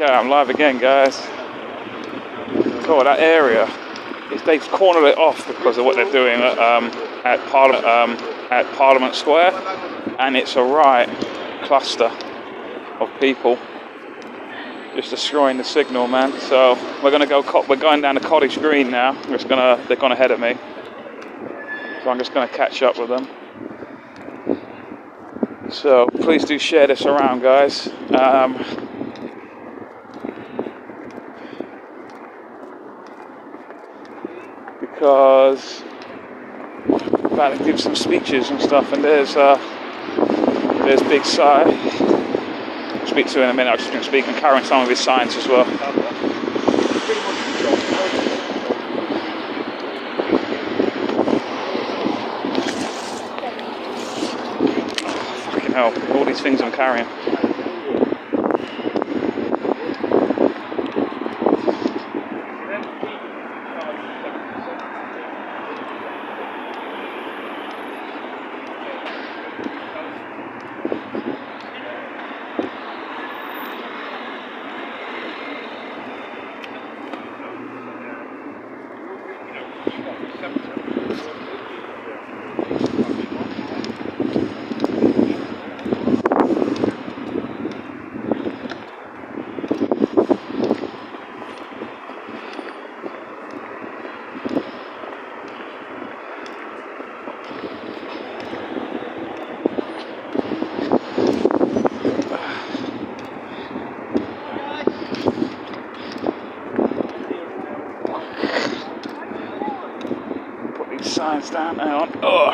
Okay, I'm live again, guys. God, that area, they've cornered it off because of what they're doing at Parliament Square, and it's a right cluster of people just destroying the signal, man. So we're going down to Cottage Green now. They're gonna head at me, so I'm just gonna catch up with them. So please do share this around, guys. Because I'm about to give some speeches and stuff, and there's Big Si. I'll speak to him in a minute. I've just been speaking, carrying some of his signs as well. Fucking hell, all these things I'm carrying. Signs down now. Oh.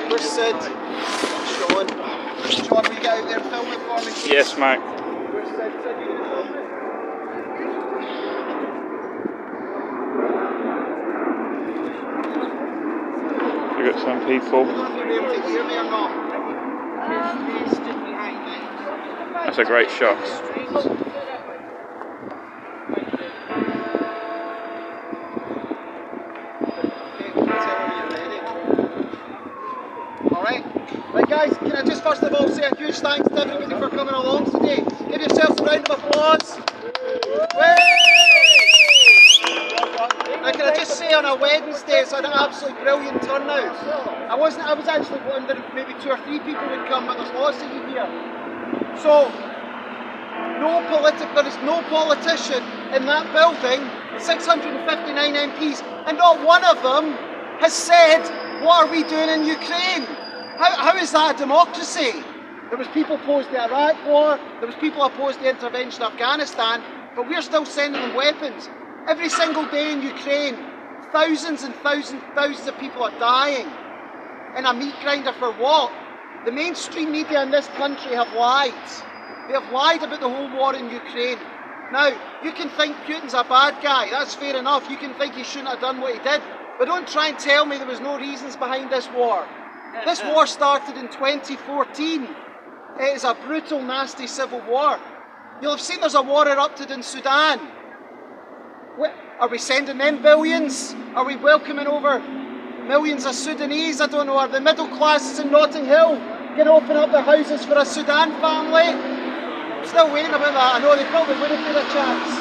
Where's Sid? Sean, will you get out there and film it for me? Yes, mate. Where's Sid? Sid, you gonna film it? We got some people. You want to be able to hear me or not? That's a great shot. Right guys, can I just first of all say a huge thanks to everybody for coming along today. Give yourselves a round of applause. Now can I just say on a Wednesday it's an absolutely brilliant turnout. I was actually wondering if maybe 2 or 3 people would come, but there's lots of you here. So, there is no politician in that building, 659 MPs, and not one of them has said, what are we doing in Ukraine? How is that a democracy? There was people opposed the Iraq war, there was people opposed the intervention in Afghanistan, but we're still sending them weapons. Every single day in Ukraine, thousands and thousands of people are dying. In a meat grinder for what? The mainstream media in this country have lied. They have lied about the whole war in Ukraine. Now, you can think Putin's a bad guy, that's fair enough. You can think he shouldn't have done what he did, but don't try and tell me there was no reasons behind this war. This war started in 2014. It is a brutal, nasty civil war. You'll have seen there's a war erupted in Sudan. Are we sending them billions? Are we welcoming over millions of Sudanese? I don't know. Are the middle classes in Notting Hill going to open up their houses for a Sudan family? I'm still waiting about that. I know they probably wouldn't get a chance.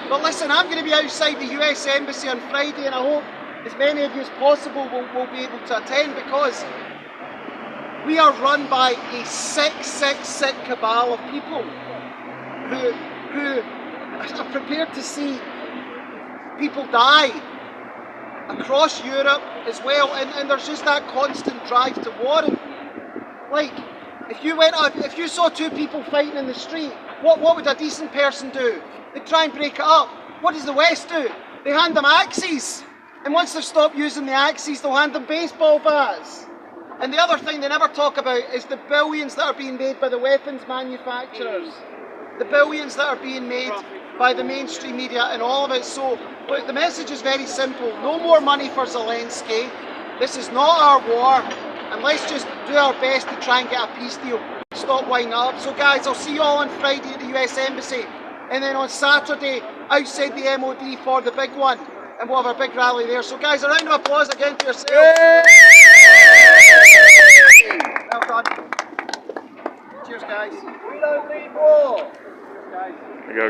But listen, I'm going to be outside the US Embassy on Friday, and I hope as many of you as possible will be able to attend, because we are run by a sick cabal of people who are prepared to see people die across Europe as well, and there's just that constant drive to war. And like, if you saw 2 people fighting in the street, what would a decent person do? They'd try and break it up. What does the West do? They hand them axes. And once they've stopped using the axes, they'll hand them baseball bats. And the other thing they never talk about is the billions that are being made by the weapons manufacturers. The billions that are being made by the mainstream media and all of it. So, look, the message is very simple. No more money for Zelensky. This is not our war. And let's just do our best to try and get a peace deal. Stop winding up. So guys, I'll see you all on Friday at the US Embassy. And then on Saturday, outside the MOD for the big one. And we'll have a big rally there. So guys, a round of applause again for yourselves. Well done.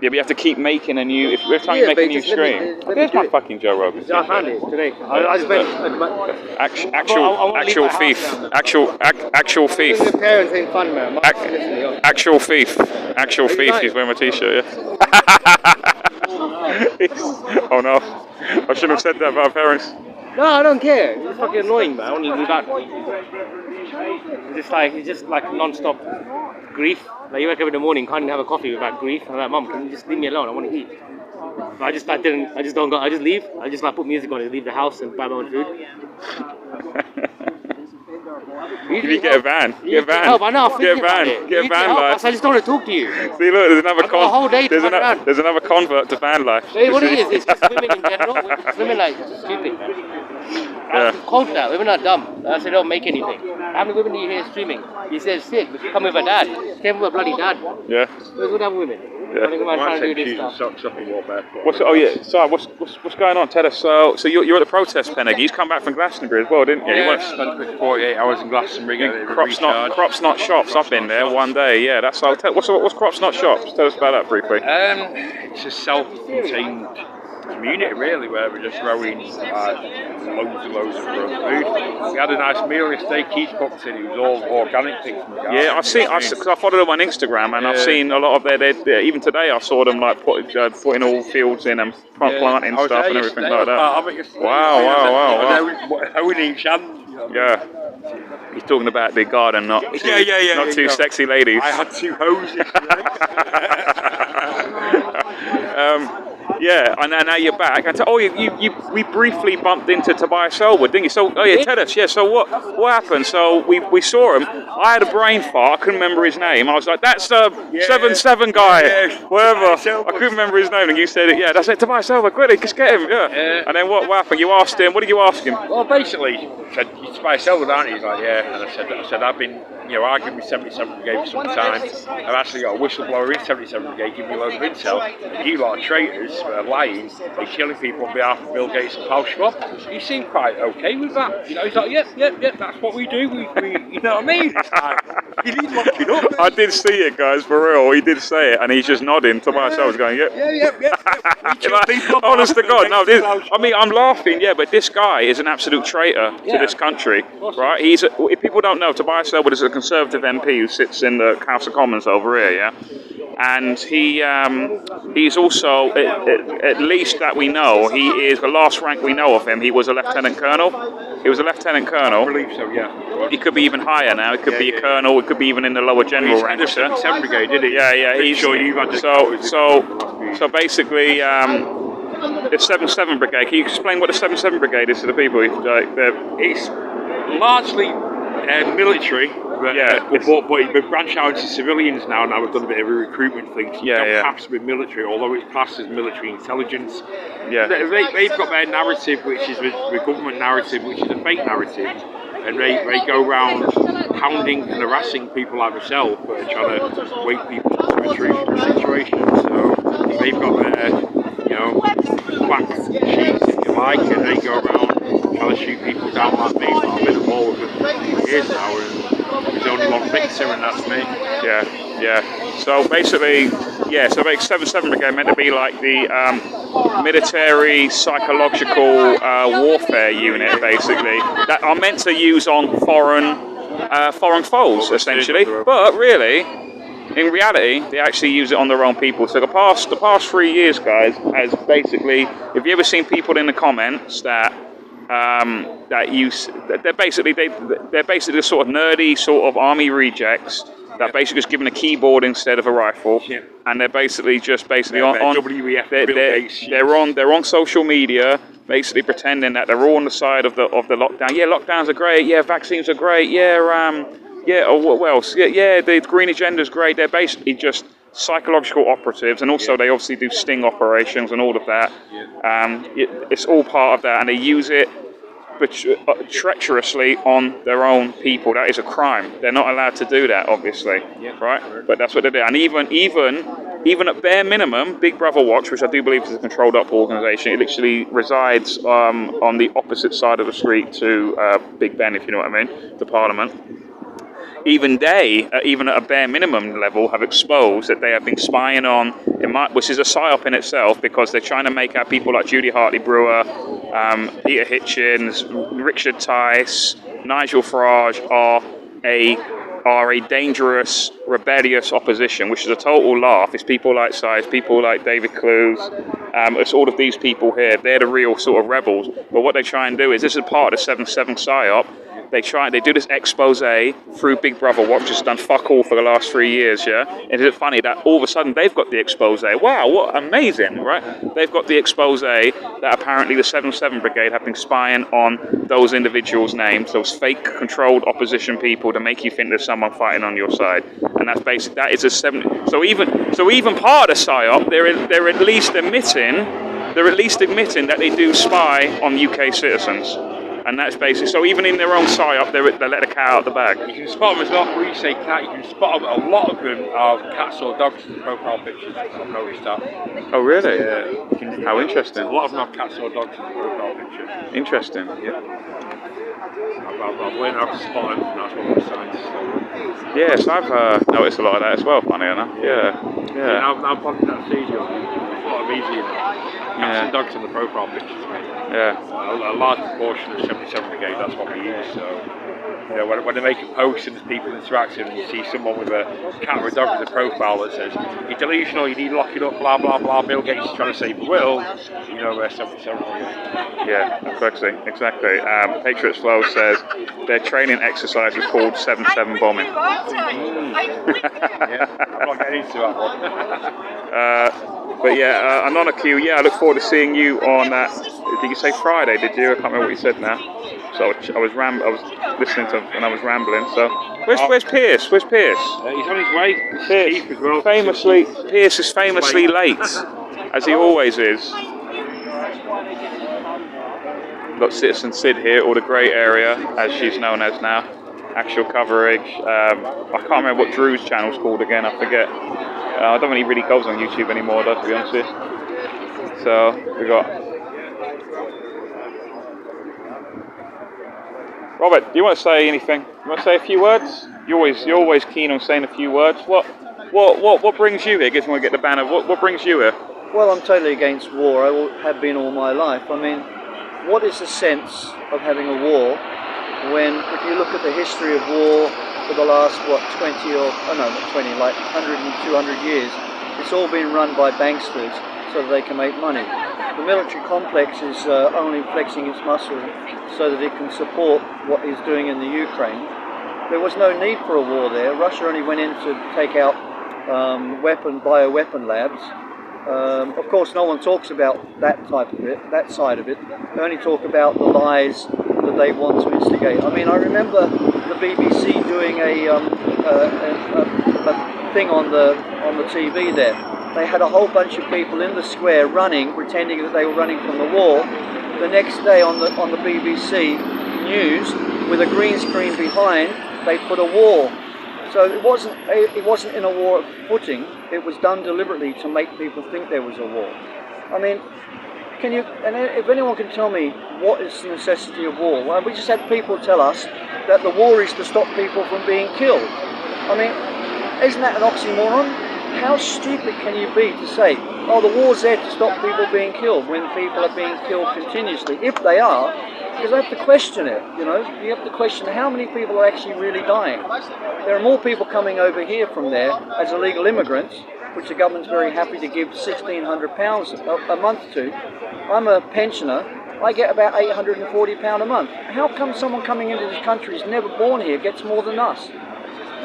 Yeah, but you have to keep making a new. If every time you make a new stream, there's my fucking Joe Rogan. I found it today. I just went. Actual thief. Actual thief. The parents ain't fun, man. Actual thief. Actual thief. He's wearing my t-shirt. Yeah. Oh no! I shouldn't have said that about parents. No, I don't care. It's fucking annoying, man. I want to do that. It's just like non-stop grief. Like you wake up in the morning, can't even have a coffee without grief. I'm like, Mum, can you just leave me alone? I want to eat. But I just don't go. I just leave. I just like put music on and leave the house and buy my own food. You get a van. Get a van. Help. I know. Get a van. Get a van life. I just don't want to talk to you. See, look, there's another there's another convert to van life. Hey, what it is? It's just women in general. Women like stupid, man. Yeah. Quote that. Women are dumb. They don't make anything. How many women do you hear streaming? He says sick, but she come with her dad. She came with her bloody dad. Yeah. Where's what other women? Yeah. Trying to do this stuff. Socks up and walk barefoot. What's going on? Tell us. So you're at the protest, Pennig. You've come back from Glastonbury as well, didn't you? Yeah, I spent 48 hours in Glastonbury. Crops not shops. I've been there one day. Yeah, that's how. What's Crops Not Shops? Tell us about that briefly. It's a self-contained community, really, where we're just growing loads and loads of food. We had a nice meal yesterday. Keith cooked it. It was all organic things from the garden. Yeah, because I followed them on Instagram, and I've seen a lot of their. Even today, I saw them like putting all fields in and planting stuff and everything like that. Wow. How we need Shan. Yeah. He's talking about the garden, not two sexy ladies. I had 2 hoses. Yeah, and now you're back. And we briefly bumped into Tobias Selwood, didn't you? So, tell us. Yeah, so what happened? So we saw him. I had a brain fart. I couldn't remember his name. I was like, that's the 7-7 guy, whatever. I couldn't remember his name, and you said it. Yeah, that's it. Tobias Selwood. Quickly, just get him. Yeah. And then what happened? You asked him. What did you ask him? Well, basically, he said, "You're Tobias Selwood, aren't you?" He's like, "Yeah." And I said, "I've been, arguing with 77 Brigade for some time. I've actually got a whistleblower in 77 Brigade giving me a load of intel. And you lot are traitors, lying, and killing people on behalf of Bill Gates and Paul Schwab." He seemed quite okay with that. He's like, yep, that's what we do. We you know what I mean? It's like, you need locking up. I did see it, guys, for real. He did say it, and he's just nodding. Tobias Selwood's going, yep. Yeah. Honest to God, no. I'm laughing, but this guy is an absolute traitor to this country, right? If people don't know, Tobias Selwood is a Conservative MP who sits in the House of Commons over here, yeah? And he's also, at least that we know, he is the last rank we know of him. He was a lieutenant colonel. He was a lieutenant colonal. I believe so, yeah. He could be even higher now. He could be a colonel. It could be even in the lower general ranks. 77 Brigade, did he? Yeah. He's sure you've had so basically, the 7-7 Brigade. Can you explain what the 7-7 Brigade is to the people? It's largely military, but we've branched out into civilians now. Now we've done a bit of a recruitment thing. So you don't have to be military, although it's classed as military intelligence. Yeah. They've got their narrative, which is the government narrative, which is a fake narrative, and they go around hounding and harassing people like myself, but trying to wake people to the truth of the situation. So they've got their, quack sheets, if you like, and they go around trying to shoot people down like me. But I've been involved with them for years now, and there's only one victim, and that's me. Yeah. So basically, so 7-7 Brigade meant to be like the military psychological warfare unit, basically, that are meant to use on foreign foes, essentially. But really, in reality, they actually use it on their own people. So the past 3 years, guys, has basically, have you ever seen people in the comments that they're basically the sort of nerdy sort of army rejects that basically just given a keyboard instead of a rifle, and they're basically on WEF, they're on social media, basically pretending that they're all on the side of the lockdown. Yeah, lockdowns are great. Yeah, vaccines are great. What else? The green agenda is great. They're basically just psychological operatives, and also they obviously do sting operations and all of that. It's all part of that, and they use it treacherously on their own people. That is a crime. They're not allowed to do that, obviously, right? But that's what they do. And even at bare minimum, Big Brother Watch, which I do believe is a controlled up organisation, it literally resides on the opposite side of the street to Big Ben, if you know what I mean, to Parliament. even at a bare minimum level, have exposed that they have been spying on, which is a psyop in itself, because they're trying to make out people like Judy Hartley-Brewer, Peter Hitchens, Richard Tice, Nigel Farage are a dangerous, rebellious opposition, which is a total laugh. It's people like Size, people like David Clues, it's all of these people here. They're the real sort of rebels. But what they try and do is, this is part of the 7/7 psyop. They do this expose through Big Brother Watch, has done fuck all for the last 3 years, yeah? And is it funny that all of a sudden they've got the expose? Wow, what amazing, right? They've got the expose that apparently the 7/7 Brigade have been spying on those individuals' names, those fake controlled opposition people, to make you think there's someone fighting on your side. And that's basically, that is a 7. So even part of the psyop, they're at least admitting that they do spy on UK citizens. And that's basically, so even in their own psyop, they let the cat out of the bag. You can spot them as well. When you say cat, you can spot them. A lot of them are cats or dogs in the profile pictures. I've noticed that. Oh, really? Yeah. How interesting. A lot of them have cats or dogs in the profile picture. Interesting. Yeah. I've learned how to spot them, and that's one of the signs. Yes, I've noticed a lot of that as well, funny enough. Yeah. I'm planting that seed. It's a lot of easy, cats and dogs in the profile pictures, mate. Yeah. A large proportion of 77 Brigade, that's what we use. So, when they're making posts and there's people interacting, and you see someone with a cat or a dog as a profile that says, "You're delusional, you need to lock it up, blah blah blah, Bill Gates is trying to save the world," you know, 77 Brigade. Yeah, exactly. Patriots Flow says their training exercise is called 7/7 bombing. Yeah, I'm not getting into that one. But yeah, Anona Q, I look forward to seeing you on did you say Friday, did you? I can't remember what you said now. So I was listening to and I was rambling. So where's Pierce? Where's Pierce? He's on his way. Pierce, as well. Pierce is famously late, as he always is. Got Citizen Sid here, or the Grey Area, as she's known as now. Actual coverage. I can't remember what Drew's channel's called again. I forget. I don't think he really goes on YouTube anymore, though, to be honest with you. So we got Robert. Do you want to say anything? You want to say a few words? You're always keen on saying a few words. What brings you here? I guess we want to get the banner. What brings you here? Well, I'm totally against war. I have been all my life. I mean, what is the sense of having a war when, if you look at the history of war for the last, 100 and 200 years, it's all been run by banksters so that they can make money. The military complex is only flexing its muscle so that it can support what it's doing in the Ukraine. There was no need for a war there. Russia only went in to take out bioweapon labs. Of course, no one talks about that side of it. They only talk about the lies that they want to instigate. I mean, I remember the BBC doing a thing on the TV there. They had a whole bunch of people in the square running, pretending that they were running from the war. The next day on the BBC News, with a green screen behind, they put a war. So it wasn't in a war footing. It was done deliberately to make people think there was a war. I mean, if anyone can tell me what is the necessity of war? Well, we just had people tell us that the war is to stop people from being killed. I mean, isn't that an oxymoron? How stupid can you be to say, oh, the war's there to stop people being killed, when people are being killed continuously? If they are, because I have to question it, you have to question how many people are actually really dying. There are more people coming over here from there as illegal immigrants, which the government's very happy to give £1,600 a month to. I'm a pensioner. I get about £840 a month. How come someone coming into this country who's never born here gets more than us?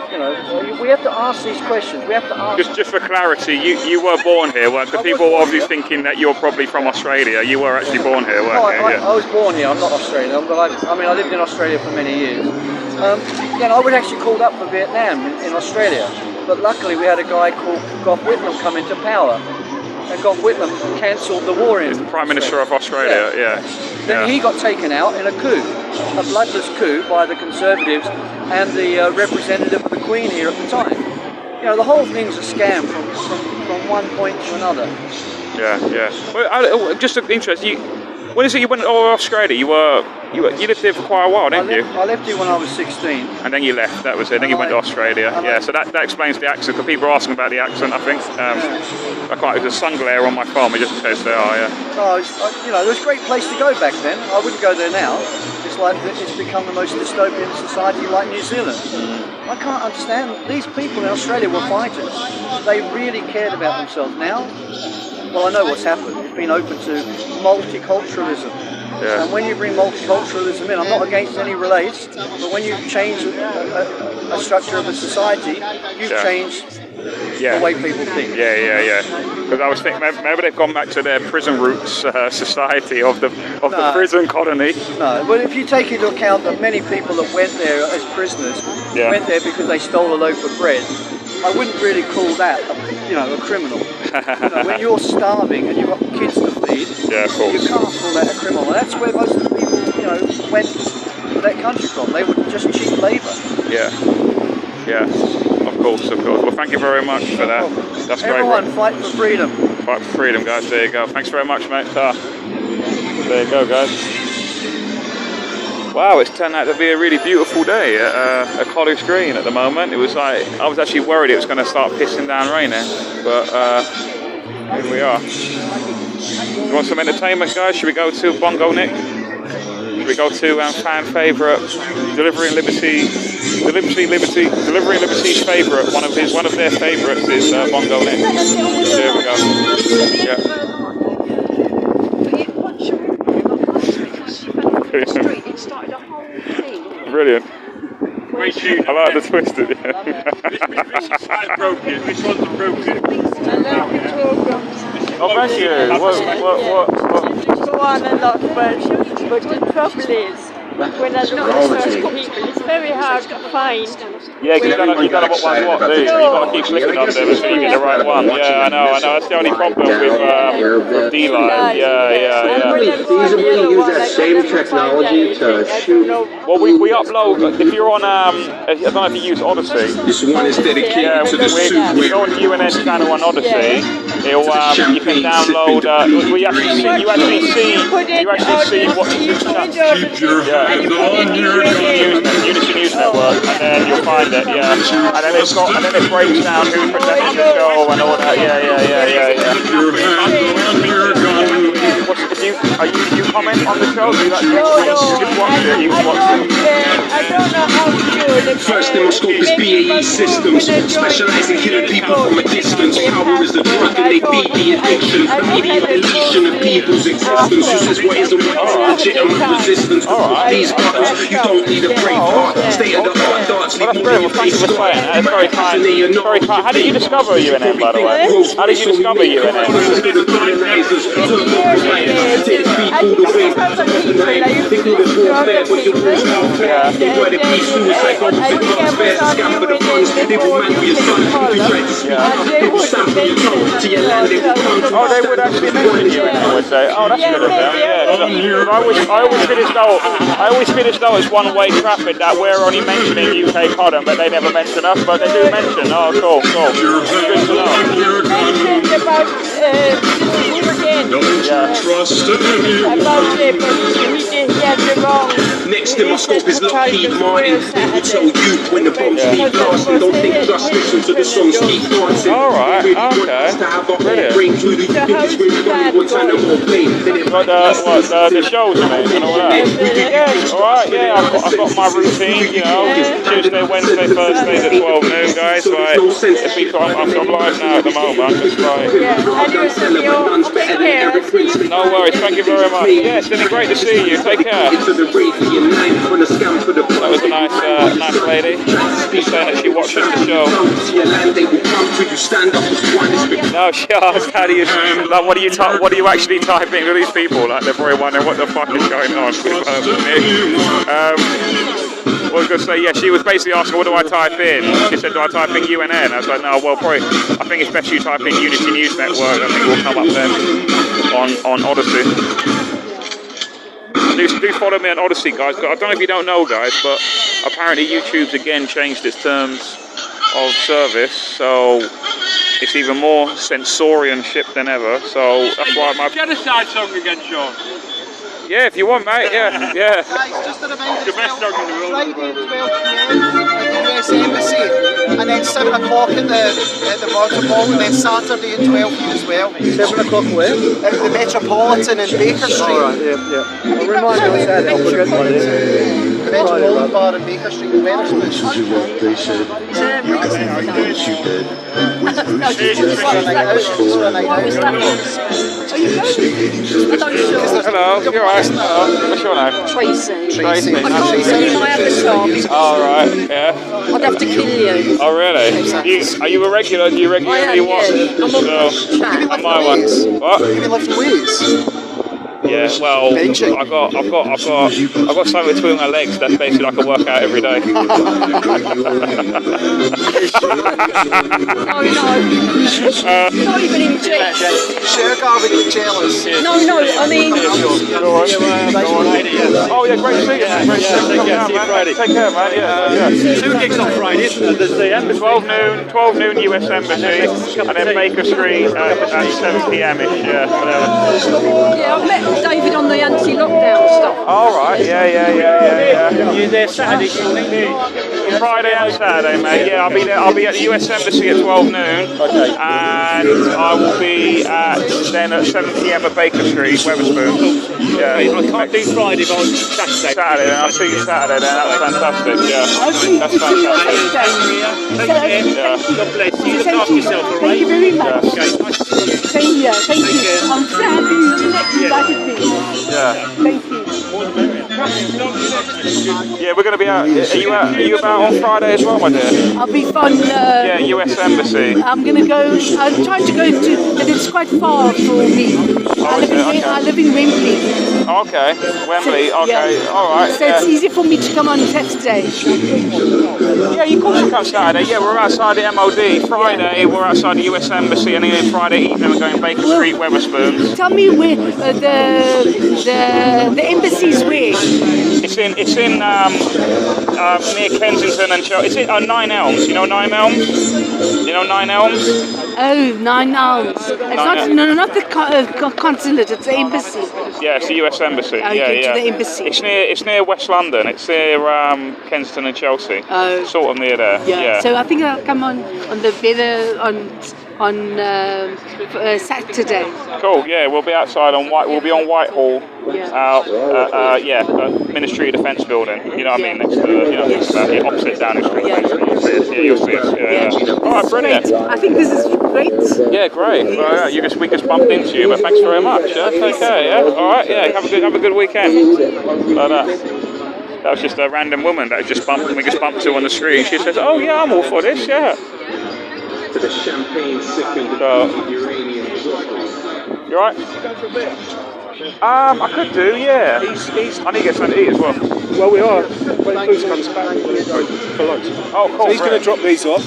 We have to ask these questions. We have to ask. Just for clarity, you were born here, weren't you? People were obviously thinking that you're probably from Australia. You were actually born here, weren't you? I was born here. I'm not Australian, but I lived in Australia for many years. I was actually called up for Vietnam in Australia, but luckily we had a guy called Gough Whitlam come into power, and Gough Whitlam cancelled the war in. He's the Prime Minister of Australia, yeah. Then he got taken out in a coup, a bloodless coup by the Conservatives and the representative of the Queen here at the time. The whole thing's a scam from one point to another. Yeah. Well, just of interest, When is it you went to Australia? You lived there for quite a while, didn't you? I left here when I was 16. And then you left. That was it. Then you went to Australia. Yeah. So that explains the accent. Because people are asking about the accent. I think I can't. There's a sun glare on my phone. It just says they are. Yeah. Oh, you know, it was a great place to go back then. I wouldn't go there now. It's like it's become the most dystopian society like New Zealand. I can't understand. These people in Australia were fighters. They really cared about themselves. Now, well, I know what's happened. It's been open to multiculturalism. Yeah. And when you bring multiculturalism in, I'm not against any race, but when you change a structure of a society, you've changed the way people think. Yeah. Because I was thinking maybe they've gone back to their prison roots society of the prison colony. No, but if you take into account that many people that went there as prisoners went there because they stole a loaf of bread, I wouldn't really call that a criminal. When you're starving and you've got kids to feed, you can't call that a criminal. And that's where most of the people went to that country from. They were just cheap labour. Yeah. Of course. Well, thank you very much for that. That's great. Everyone, fight for freedom. Fight for freedom, guys. There you go. Thanks very much, mate. There you go, guys. Wow, it's turned out to be a really beautiful day at College Green at the moment. It was like, I was actually worried it was going to start pissing down raining, but here we are. You want some entertainment, guys? Should we go to Bongo Nick? Should we go to fan favourite, Delivering Liberty's favourite, one of their favourites is Bongo Nick. There we go. Yeah. Brilliant. Great tune. I like the twisted. This is broken. This one's broken. Oh, thank you. What? Go on a lot, but the trouble is, when I look at certain people, it's very hard to find. Yeah, because you don't know what one's what, do you? You've got to keep clicking on them until you get the right one. Yeah, I know. That's the only problem with D-Line. Yeah. Can we feasibly use that same technology to shoot? Well, we upload, if you're on, I don't know if you use Odyssey. This one is dedicated to the suit. If you go on UNN's channel on Odyssey, you can download, you actually see what Keep your hand on your gun. Unity News Network, and then you'll find it, and then it breaks down who's presenting the show and all that, Keep your hand on your gun. You comment on the show? Do you just watch it? You watch it? I don't know how to do it. First in my scope is BAE Systems, specialize in killing people from a distance. Power is the drug and they beat the addiction. Immediate deletion of people's existence. Who says what is and what is legitimate resistance? With these buttons, you don't need a brave heart. Stay at the art darts, leave more than your face scar. That's very kind. Very kind. How did you discover UNN, by the way? How did you discover UNN? I think because of people, I used to listen to other people, Oh, they would actually mention UNN, would they? Oh, that's good of them, yeah. I always finish those one-way traffic that we're only mentioning UK cotton, but they never mention us, but they do mention. Oh, cool. Good to know. mentioned about Trust about it, but he had the wrong. Next in my scope is Lockheed Martin. They will tell you when the bombs leave blasting. Don't think just listen to the songs, keep dancing. Alright, okay. Brilliant. The shows, mate, and all that. Yeah, alright, yeah, I've got my routine, you know. Tuesday, Wednesday, Thursdays at 12 noon, guys. Like, I'm live now at the moment. I'm just like. No worries, thank you very much. Yeah, it's been great to see you. Take care. That was a nice lady. She's saying that she watches the show. No, she asked, how do you, like, what do you actually type into these people? Like, they're probably wondering what the fuck is going on. I was going to say, yeah, she was basically asking, what do I type in? She said, do I type in UNN? I was like, no, well, probably, I think it's best you type in Unity News Network. I think it will come up then on Odyssey. Do follow me on Odyssey, guys. I don't know if you don't know, guys, but apparently YouTube's again changed its terms of service, so it's even more censorian ship than ever. So that's why my genocide song again, Sean. Yeah, if you want, mate. Yeah, yeah. Guys, just a reminder, Friday at 12 p.m. at the US Embassy, and then 7 o'clock at the Water Ball, and then Saturday at 12 as well. 7 o'clock where? At the Metropolitan in Baker Street. Alright, yeah. Well, remind me on Saturday, I'll forget what it is. The Metropolitan Bar in Baker Street in Wetherspoon. Hello, you're right. What's your name? Tracy. Tracy. I can't see my avatar. All right, yeah. I'd have to kill you. Oh, really? Are you a regular? Do you regularly watch? I'm on my one. What? Have you lifted weights? Yeah, well, I've got something between my legs that's basically like a workout every day. Oh no. Not even in jeans. Share Garvin and jealous. No, I mean. Oh yeah, great to see you. Great to see you. Take care, man. Yeah. 2 gigs on Friday. There's the Embassy. 12 noon US Embassy, and then Baker Street at 7 p.m-ish. Yeah, whatever. Yeah, I've met David on the anti-lockdown stuff. All right. Yeah. You there Saturday evening? Friday and Saturday, mate. Yeah, I'll be at the US Embassy at 12 noon. Okay. And I will be at 7 p.m. at Baker Street, Wetherspoon. Yeah. I can't do Friday, but on Saturday. Saturday, then I'll see you Saturday. Then that's fantastic. Yeah. That's fantastic. Yeah. God bless you. Look after yourself, all right? Thank you very much. Okay, nice to see you. Thank you. I'm so happy you invited me. Yeah. Thank you. Yeah, we're going to be out. Are you about on Friday as well, my dear? I'll be fun. Yeah, US Embassy. I'm going to go. I'm trying to go to, but it's quite far for me. I live in Wembley. Okay, Wembley. Okay, Yeah. all right. So it's easy for me to come on Saturday. Yeah, you can come Saturday. Yeah, we're outside the MOD. Friday, we're outside the US Embassy, and then Friday evening we're going Baker Street, Wetherspoon. Tell me where the embassy's where? It's in near Kensington and Chelsea. It's in 9 Elms. You know 9 Elms? You know 9 Elms? Oh, 9 Elms. It's not the consulate. It's the embassy. Yeah, it's the US Embassy. Oh, yeah. to the embassy. It's near West London. It's near Kensington and Chelsea. Oh. Sort of near there. Yeah. So I think I'll come on the weather on Saturday. Cool. Yeah, we'll be outside on We'll be on Whitehall. Ministry of Defence building. You know what I mean? Next to opposite Downing Street. Yeah, you'll see us. Yeah. All right, brilliant. Great. I think this is great. Yeah, great. Yes. Well, yeah, we just bumped into you, but thanks very much. Yeah, take care. Yeah. All right. Yeah. Have a good weekend. That was just a random woman that just bumped, and we just bumped to on the street. She says, "Oh yeah, I'm all for this." Yeah. To the champagne sipping uranium. You alright? I could do, yeah. I need to get something to eat as well. Well, we are. When Boots comes back, we're going to go for lunch. Oh, cool. So he's going to drop these off.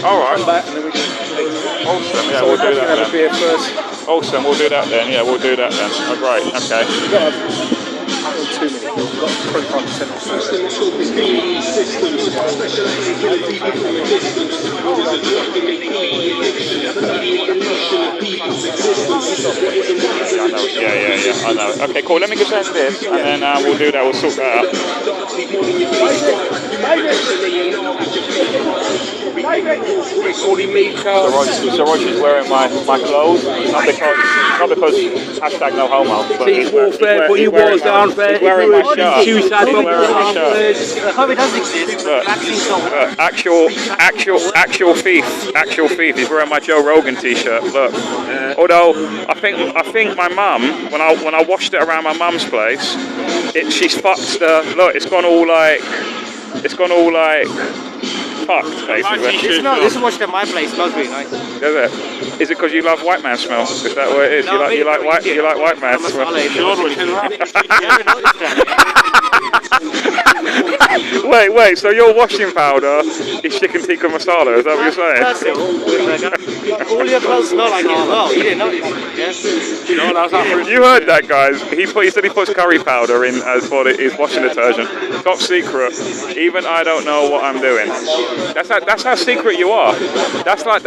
Alright. Come back and then we can. Awesome, yeah, so we'll do that have a beer first. Awesome, we'll do that then. Yeah, we'll do that then. Oh, great, okay. We've got 2 minutes. We've got 25% off. Yeah, I know. Okay, cool. Let me just end this, and then we'll do that. We'll sort that out. So Roger's wearing my clothes, not because hashtag no homo, but he's warfare, but you wore down fair. He's wearing my shirt. He's wearing my shirt. I hope it does exist. Actual thief. He's wearing my Joe Rogan t-shirt. Look. Although I think my mum, when I washed it around my mum's place, she's fucked the look. It's gone all like fucked basically. This is washed at my place. Smells really nice. Does it? Is it because you love white man smell? Is that what it is? No, you like white man smell? Wait, so your washing powder is chicken tikka masala, is that what you're saying? That's it. All your clothes smell like it as well. You didn't notice. Yes. You know, that's not You heard that, guys. He said he puts curry powder in as for his washing detergent. Top secret. Even I don't know what I'm doing. That's how secret you are. That's like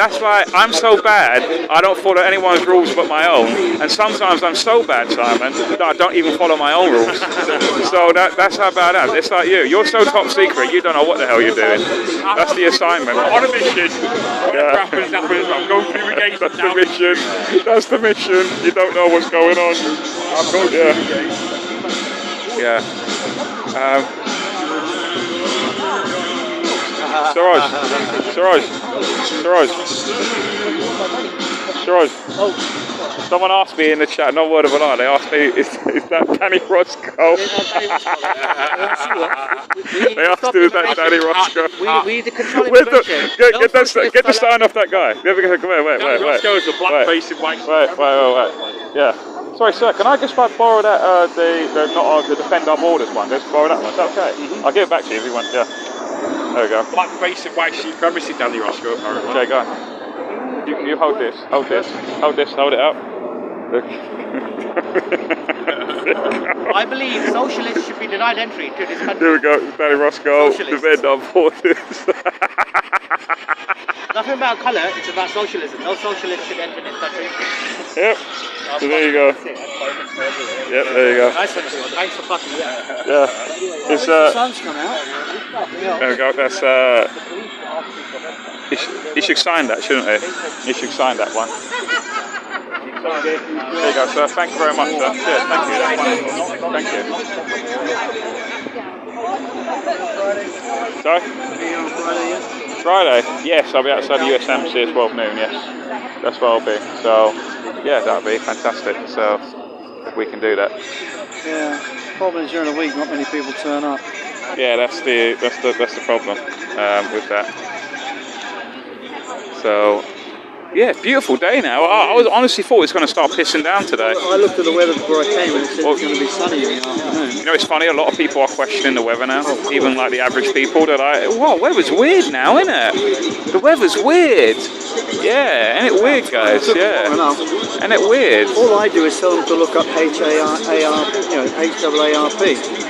I'm so bad I don't follow anyone's rules but my own. And sometimes I'm so bad, Simon, that I don't even follow my own rules. So that's how bad I am. It's like you. You're so top secret. You don't know what the hell you're doing. That's the assignment. On a mission. Whatever happens. I'm going through Brigade. That's the mission. That's the mission. You don't know what's going on. I'm going. Yeah. Siraj. Someone asked me in the chat, no word of a lie, they asked me, is that Danny Roscoe? They asked me, is that Danny Roscoe? We the controlling Get the sign off that guy. Come here, wait. Roscoe is a black face in white. Wait. Yeah. Sorry, sir, can I just borrow that, the Defend Our Borders one? Just borrow that one, is that okay? I'll give it back to you if you want, yeah. There we go. Black face and white supremacy, Danny Roscoe, apparently. Okay, go on. You hold this, hold it up. I believe socialists should be denied entry to this country. Here we go, Danny Roscoe, Defend Our Borders. Nothing about colour, it's about socialism. No socialist should enter this country. Yep, so there you go. Yep, there you go. Nice one, thanks for fucking me. Yeah, it's The sun's come out. there we go, that's he should sign that, shouldn't he? He should sign that one. There you go, sir. Thank you very much, sir. Cheers, thank you. That's wonderful. Thank you. Sorry? Friday? Yes, I'll be outside the USMC at 12 noon, yes. That's where I'll be. So, yeah, that'll be fantastic. So, if we can do that. Yeah, problem is during the week, not many people turn up. Yeah, that's the problem with that. So, yeah, beautiful day now. I honestly thought it was going to start pissing down today. I looked at the weather before I came and it said it was going to be sunny in the afternoon. You know, it's funny, a lot of people are questioning the weather now. Even like the average people, they're like, whoa, weather's weird now, isn't it? The weather's weird. Yeah, ain't it weird, guys? Yeah. Ain't it weird? All I do is tell them to look up HAARP.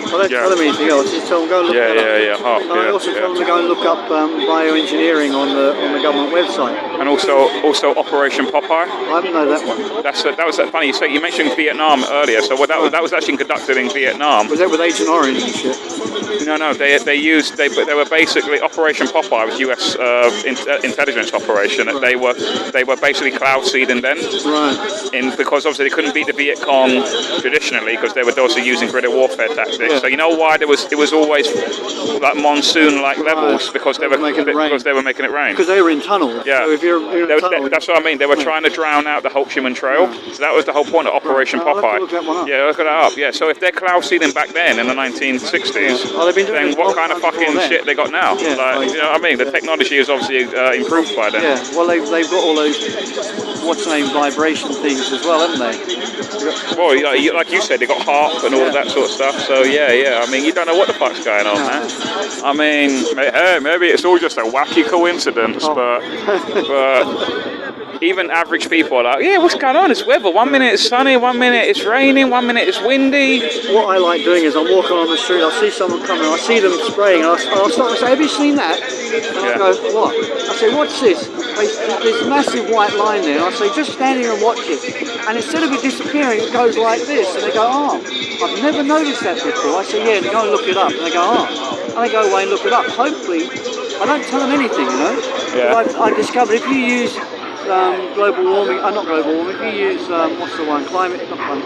I don't tell them anything else, just tell them go look that up. HAARP, And I also tell them to go and look up bioengineering on the government website. And also Operation Popeye. I didn't know that one. That was funny. You mentioned Vietnam earlier. So that was actually conducted in Vietnam. Was that with Agent Orange and shit? No. They were basically Operation Popeye was U.S. Intelligence operation. Right. They were basically cloud seeding then. Right. Because obviously they couldn't beat the Viet Cong traditionally because they were also using guerrilla warfare tactics. Yeah. So you know why it was always like monsoon-like levels because they were making it rain. Because they were in tunnels. Yeah. So if you're in a tunnel, that's what I mean. They were trying to drown out the Ho Chi Minh Trail. Yeah. So that was the whole point of Operation Popeye. Look that one up. Yeah, look that up. Yeah. So if they're cloud seeding back then in the 1960s, then what kind of fucking shit they got now? Yeah, like, you know what I mean? The technology is obviously improved by then. Yeah. Well, they've got all those vibration things as well, haven't they? Well, like you said, they got HAARP and all of that sort of stuff. So yeah. I mean, you don't know what the fuck's going on, man. I mean, hey, maybe it's all just a wacky coincidence, but even average people are like, yeah, what's going on? It's weather. 1 minute it's sunny, 1 minute it's raining, 1 minute it's windy. What I like doing is I'm walking on the street, I'll see someone coming, I see them spraying, and I'll stop and say, have you seen that? And I'll go, what? I say, what's this? There's a massive white line there. And I say, just stand here and watch it. And instead of it disappearing, it goes like this. And they go, oh, I've never noticed that before. I say, yeah, and they go and look it up. And they go, oh. And they go away and look it up. Hopefully, I don't tell them anything, you know? Yeah. I discovered if you use global warming, not global warming, if you use, what's the one, climate, not climate,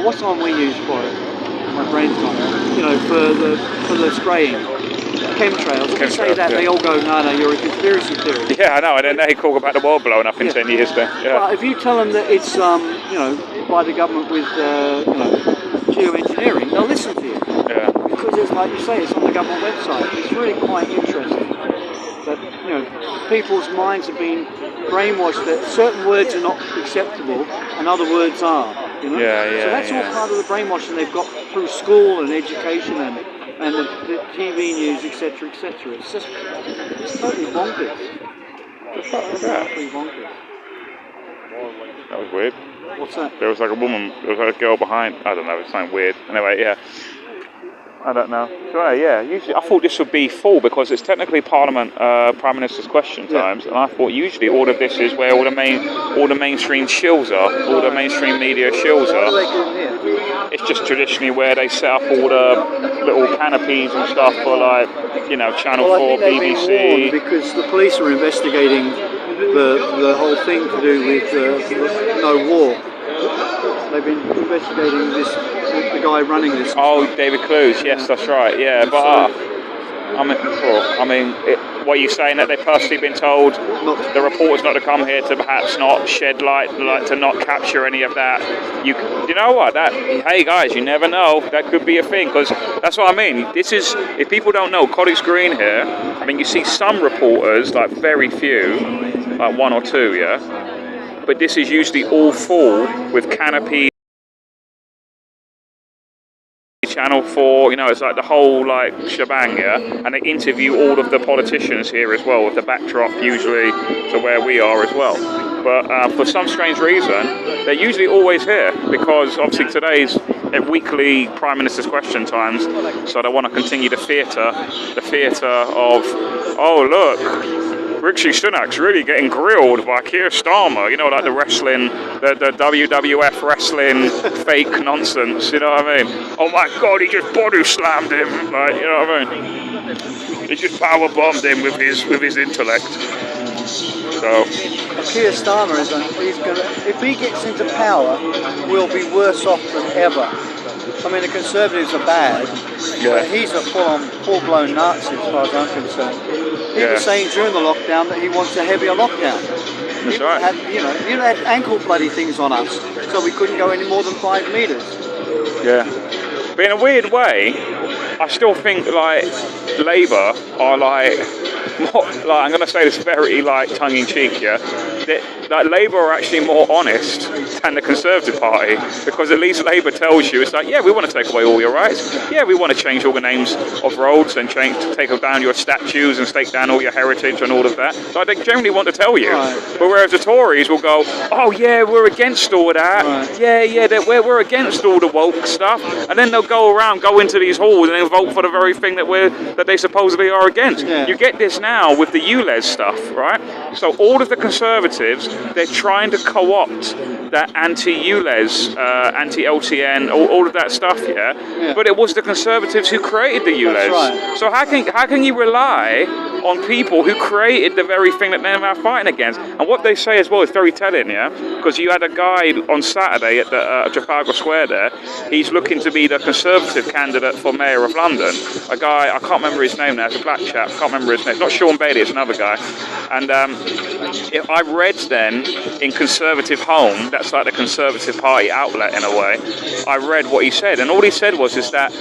what's the one we use for it? My brain's gone. You know, for the spraying. Chemtrails. If you say that, they all go, no, you're a conspiracy theory. Yeah, I know, and then they talk about the world blowing up in 10 years then. Yeah. But if you tell them that it's, by the government with, geoengineering, they'll listen to you. Yeah. Because it's like you say, it's on the government website. It's really quite interesting that, people's minds have been brainwashed that certain words are not acceptable and other words are, Yeah. So that's all part of the brainwashing they've got through school and education and and the TV news, etc., etc. It's just totally bonkers. What the fuck was that? Totally bonkers. That was weird. What's that? There was like a woman, there was like a girl behind, I don't know, it's something weird. Anyway, yeah. I don't know. So, yeah, usually I thought this would be full because it's technically Parliament, Prime Minister's question times, and I thought usually all of this is where all the mainstream shills are, all the mainstream media shills What do they are. do here? It's just traditionally where they set up all the little canopies and stuff for like, you know, Channel 4, Well, I think they've been BBC. warned because the police are investigating the whole thing to do with no war. They've been investigating the guy running this. Oh, David Clues, yes, that's right, yeah. But what are you saying, that they've personally been told the reporters not to come here to perhaps not shed light, like to not capture any of that? You know what? Hey guys, you never know. That could be a thing, because that's what I mean. This is, if people don't know, College Green here. I mean, you see some reporters, like very few, like one or two, yeah. But this is usually all full with canopies. Channel 4, you know, it's like the whole like shebang, yeah, and they interview all of the politicians here as well, with the backdrop usually to where we are as well. But for some strange reason, they're usually always here, because obviously today's weekly Prime Minister's question times, so they want to continue the theatre of, oh look, Rishi Sunak's really getting grilled by Keir Starmer, you know, like the wrestling, the WWF wrestling fake nonsense, you know what I mean? Oh my God, he just body slammed him, like, you know what I mean? He just power bombed him with his intellect. So Keir Starmer if he gets into power, we'll be worse off than ever. I mean, the Conservatives are bad, but he's a full-blown Nazi as far as I'm concerned. He was saying during the lockdown that he wants a heavier lockdown. That's right. He had ankle bloody things on us, so we couldn't go any more than 5 metres. Yeah. But in a weird way, I still think like Labour are like, I'm going to say this very like tongue-in-cheek, yeah, that Labour are actually more honest than the Conservative Party, because at least Labour tells you, it's like, yeah, we want to take away all your rights, yeah, we want to change all the names of roads and take down your statues and take down all your heritage and all of that. Like, they generally want to tell you. Right. But whereas the Tories will go, oh yeah, we're against all of that, right. We're against all the woke stuff, and then they'll go into these halls and then vote for the very thing that they supposedly are against. Yeah. You get this now with the ULEZ stuff, right? So all of the Conservatives, they're trying to co-opt that anti-ULEZ, anti-LTN, all of that stuff, yeah? But it was the Conservatives who created the ULEZ. Right. So how can you rely on people who created the very thing that they're now fighting against? And what they say as well is very telling, yeah? Because you had a guy on Saturday at the Trafalgar Square there. He's looking to be the Conservative candidate for Mayor of London. A guy, I can't remember his name now, it's a black chap, can't remember his name. It's not Sean Bailey, it's another guy. And I read then in Conservative Home, that's like the Conservative Party outlet in a way, I read what he said. And all he said was that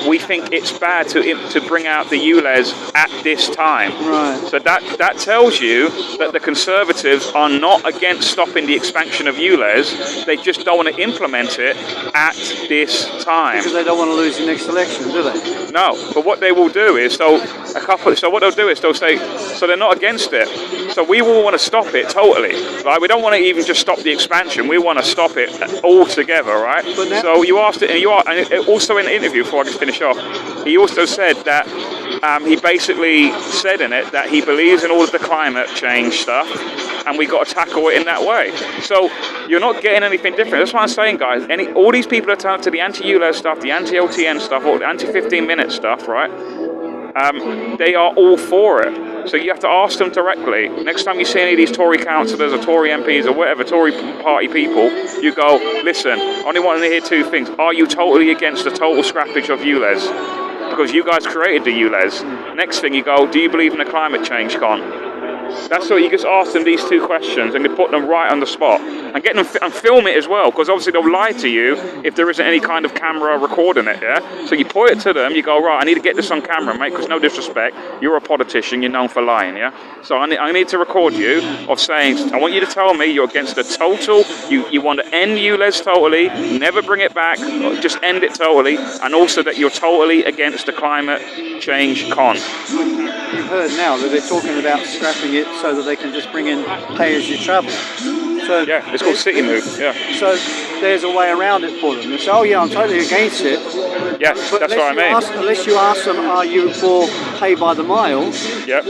we think it's bad to bring out the ULEZ at this time. Right. So that tells you that the Conservatives are not against stopping the expansion of ULEZ, they just don't want to implement it at this time. Because they don't want to lose the next election, do they? No, but what they will do is they'll say, so they're not against it. So we will want to stop it totally. Right? We don't want to even just stop the expansion. We want to stop it altogether, right? So you asked it, and also in the interview, before I just finish off, he also said that he basically said in it that he believes in all of the climate change stuff, and we got to tackle it in that way. So you're not getting anything different. That's what I'm saying, guys. All these people are turning to the anti-ULEZ stuff, the anti-LTN stuff, or the anti-15-minute stuff, right? They are all for it. So you have to ask them directly. Next time you see any of these Tory councillors or Tory MPs or whatever, Tory party people, you go, listen, I only want to hear two things. Are you totally against the total scrappage of ULEZ? Because you guys created the ULEZ. Next thing you go, do you believe in the climate change con? That's what you just ask them these two questions and you put them right on the spot and get them and film it as well, because obviously they'll lie to you if there isn't any kind of camera recording it. Yeah. So you put it to them. You go, right, I need to get this on camera, mate, because no disrespect, you're a politician. You're known for lying. Yeah. So I need to record you of saying, I want you to tell me you're against the total. You want to end ULEZ totally, never bring it back, just end it totally, and also that you're totally against the climate change con. You've heard now that they're talking about scrapping it so that they can just bring in pay as you travel. So yeah, it's called City Move. Yeah. So there's a way around it for them. They say, oh yeah, I'm totally against it. Yeah, but that's what I mean. Unless you ask them, are you for pay by the mile? Yep.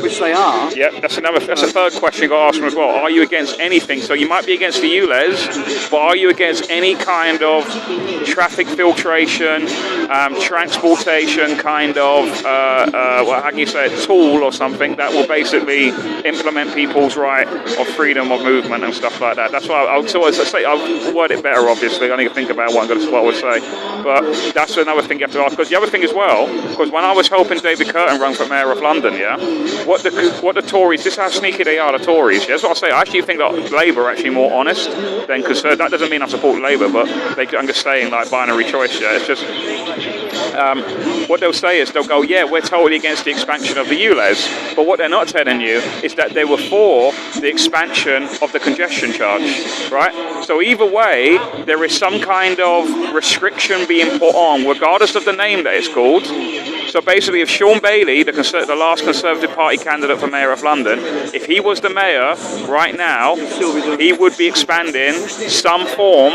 Which they are. Yep. That's a third question you got to ask them as well. Are you against anything? So you might be against the ULEZ, but are you against any kind of traffic filtration, transportation kind of, how can you say it, tool or something that will basically implement people's right of freedom of movement and stuff like that? That's why I'll word it better, obviously. I need to think about what I would say. But that's another thing you have to ask. Because the other thing as well, because when I was helping David Curtin run for Mayor of London, yeah, what the Tories, this is how sneaky they are, the Tories. Yeah, that's what I say. I actually think that Labour are actually more honest than Conservative. That doesn't mean I support Labour, but I'm just saying like binary choice. Yeah, it's just what they'll say is they'll go, yeah, we're totally against the expansion of the ULEZ, but what they're not telling you is that they were for the expansion of the congestion charge, right? So either way, there is some kind of restriction being put on, regardless of the name that it's called. So basically, if Sean Bailey, the last Conservative Party candidate for Mayor of London, if he was the mayor right now, he would be expanding some form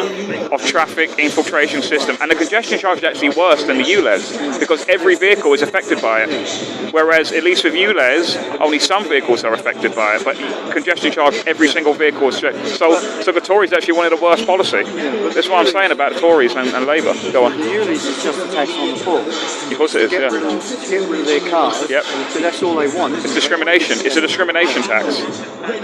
of traffic infiltration system. And the congestion charge is actually worse than the ULEZ, because every vehicle is affected by it. Whereas, at least with ULEZ, only some vehicles are affected by it, but congestion charge, every single vehicle is strict. So the Tories actually wanted a worse policy. That's what I'm saying about the Tories and Labour. Go on. The ULEZ is just a tax on the poor. Of course it is, yeah. To get rid of their cars. Yep. So that's all they want. It's discrimination. It's a discrimination tax.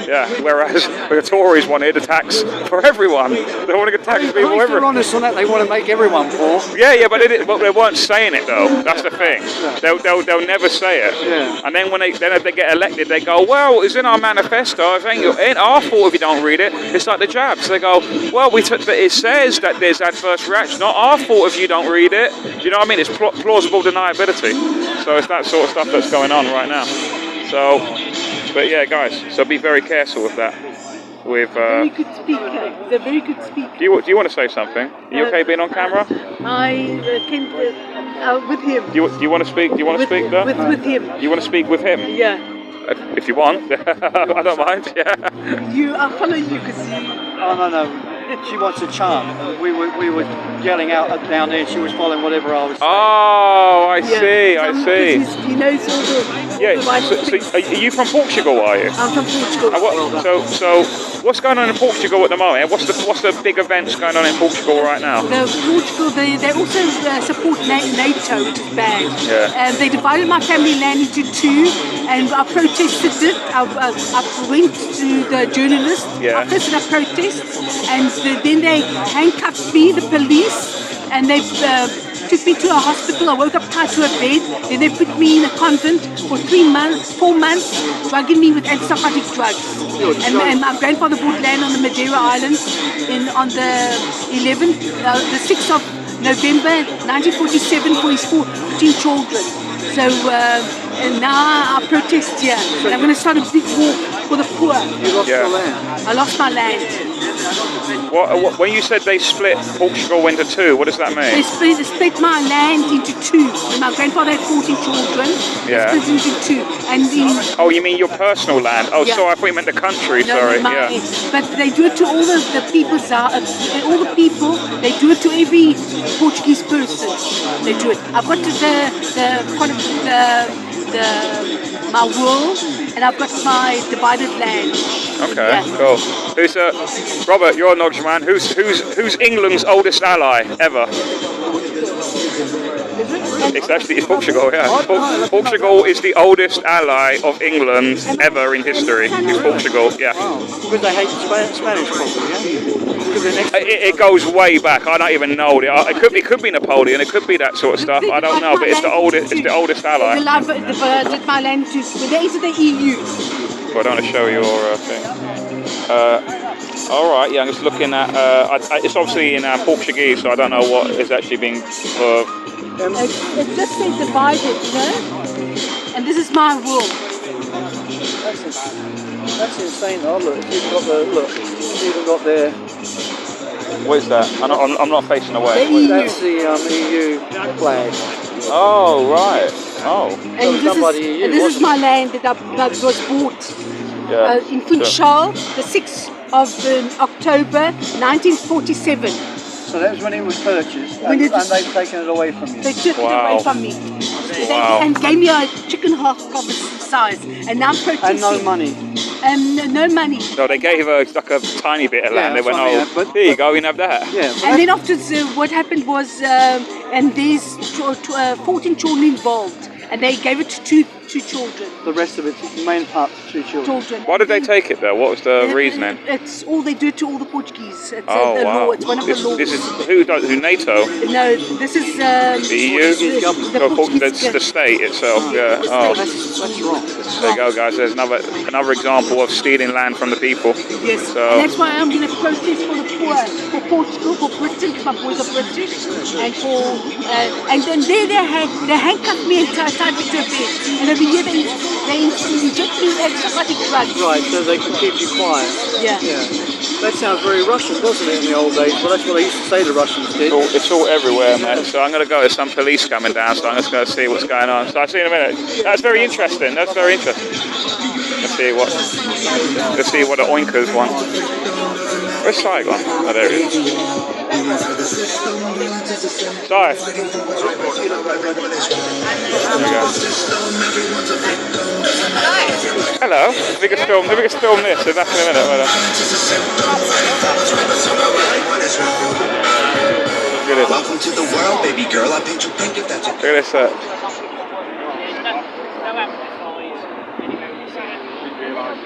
Yeah. Whereas the Tories wanted a tax for everyone. They want to get tax people If they're honest on that, they want to make everyone poor. Yeah, but they weren't saying it though. That's the thing. They'll never say it. Yeah. And then if they get elected, they go, well, it's in our manifesto. It ain't our fault if you don't read it. It's like the jabs. They go, well, but it says that there's adverse reaction. Not our fault if you don't read it. Do you know what I mean? It's plausible deniability. So it's that sort of stuff that's going on right now. So, but yeah, guys. So be very careful with that. With very good speaker. He's a very good speaker. Do you want to say something? Are you okay being on camera? I can with him. Do you want to speak? Do you want to speak though? With him. You want to speak with him? Yeah. If you want, I don't mind. Yeah. I'll follow you because Oh no. She wants a chant. We were yelling out down there, and she was following whatever I was saying. Oh, I see. He knows all the right so are you from Portugal? Are you? I'm from Portugal. So what's going on in Portugal at the moment? What's the big events going on in Portugal right now? Portugal, they also support NATO, which is bad. Yeah. They divided my family land into two, and I protested it. I went to the journalist office and I protested, and then they handcuffed me, the police, and they took me to a hospital. I woke up tied to a bed. Then they put me in a convent for 4 months, drugging me with antipsychotic drugs. And my grandfather bought land on the Madeira Islands on the 6th of November 1947 for his 14 children. So and now I protest here. And I'm going to start a big war for the poor. You lost your land? I lost my land. When you said they split Portugal into two, what does that mean? They split my land into two. My grandfather had 14 children. Yeah. They split into two. And you mean your personal land? Oh, yeah. Sorry, I thought you meant the country. No, sorry. But they do it to all the people. All the people. They do it to every Portuguese person. They do it. I've got my world, and I've got my divided land. Okay, cool. Who's Robert? You're a Nodge man. Who's England's oldest ally ever? It's Portugal. Yeah, Portugal is the oldest ally of England ever in history. It's Portugal. Yeah. Because they hate Spanish probably. Yeah. It goes way back. I don't even know. It could be Napoleon. It could be that sort of stuff. I don't know. But it's the oldest ally. My land to when they entered the EU. but I don't want to show your thing. All right, yeah, I'm just looking at. It's obviously in Portuguese, so I don't know what is actually being. It just says divided, you know. And this is my rule. That's insane. Oh look, you've got the look. You've even got their. What is that? I'm not facing away. That's the EU flag. Oh right. Oh. And this is my land that was bought in Funchal, the 6th of October 1947. So that was when it was purchased, and they've taken it away from you. They took it away from me. And gave me a chicken half cover size, and now I'm protesting. And no money. No money. No, they gave her like a tiny bit of land. They went, oh, here you go, you can have that. Yeah. And then afterwards, what happened was, and there's 14 children involved, and they gave it to two children. The rest of it, the main part, to 2 children. Why did they take it though? What was the reasoning? It's all they do to all the Portuguese. It's oh, the wow. law. It's one of the laws. This is who NATO? No, this is the EU. The the state itself. Yeah. Oh, that's wrong. There you go, guys. There's another example of stealing land from the people. Yes. So, and that's why I'm going to protest for the poor, for Portugal, for Britain, because my boys are British, and for and then they handcuffed me and tied me to a bed, and over here they inject me with antipsychotic drugs. Right, so they can keep you quiet. Yeah. That sounds very Russian, doesn't it, in the old days? Well, that's what they used to say the Russians did. It's all everywhere, mate. So I'm going to go. There's some police coming down, so I'm just going to see what's going on. So I'll see you in a minute. That's very interesting. That's very interesting. Let's see what the oinkers want. Where's Saigon? Oh, there it is. Sorry. There we go. Hello. We can film this. So that's in a minute. Look at this. Welcome to the world, baby girl. I paint you pink if that's okay. Look at this.